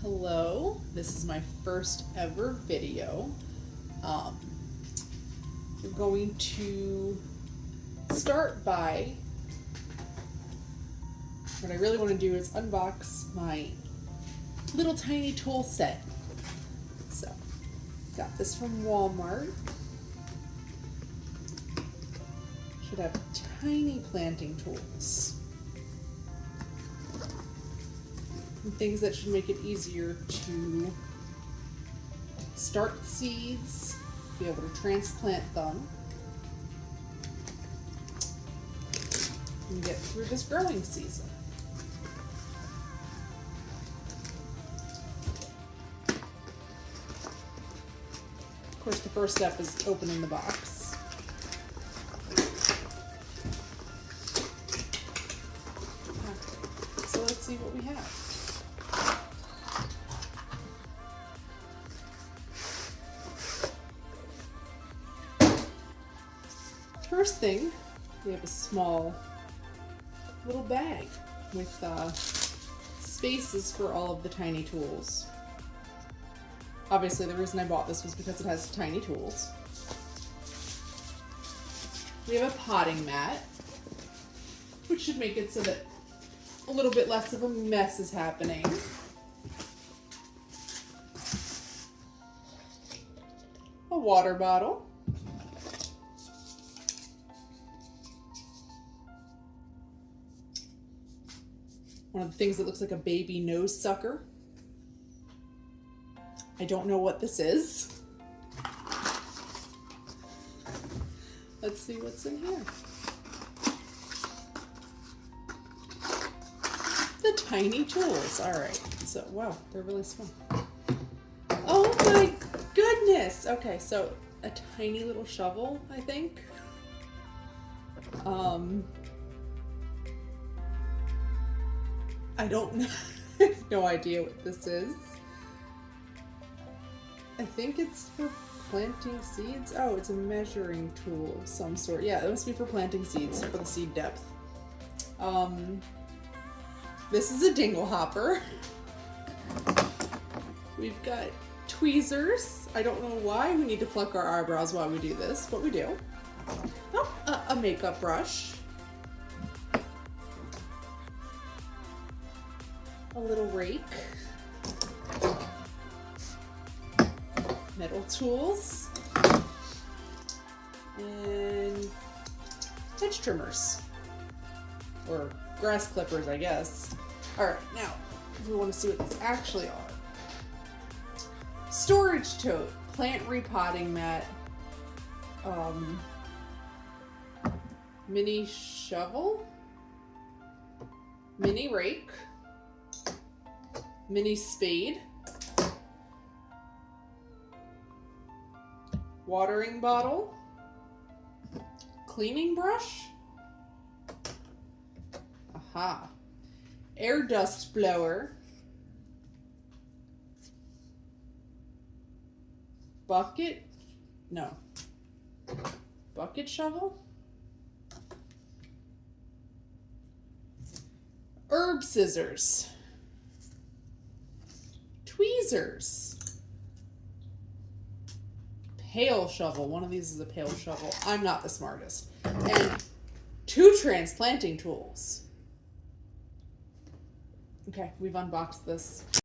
Hello, this is my first ever video. We're going to start by, what I really want to do is unbox my little tiny tool set. So, got this from Walmart. Should have tiny planting tools. And things that should make it easier to start seeds, be able to transplant them, and get through this growing season. Of course, the first step is opening the box. Okay, so let's see what we have. First thing, we have a small little bag with spaces for all of the tiny tools. Obviously, the reason I bought this was because it has tiny tools. We have a potting mat, which should make it so that a little bit less of a mess is happening. A water bottle. One of the things that looks like a baby nose sucker. I don't know what this is. Let's see what's in here. The tiny tools. All right. So, wow, they're really small. Oh my goodness. Okay, so a tiny little shovel, I think. I don't know. I have no idea what this is. I think it's for planting seeds. Oh, it's a measuring tool of some sort. Yeah, it must be for planting seeds, for the seed depth. This is a dingle hopper. We've got tweezers. I don't know why we need to pluck our eyebrows while we do this, but we do. Oh, a makeup brush. A little rake, metal tools, and hedge trimmers, or grass clippers, I guess. All right, now, if we want to see what these actually are. Storage tote, plant repotting mat, mini shovel, mini rake, mini spade, watering bottle, cleaning brush, aha, air dust blower, bucket shovel, herb scissors, tweezers, pail shovel. One of these is a pail shovel. I'm not the smartest. And 2 transplanting tools. Okay, we've unboxed this.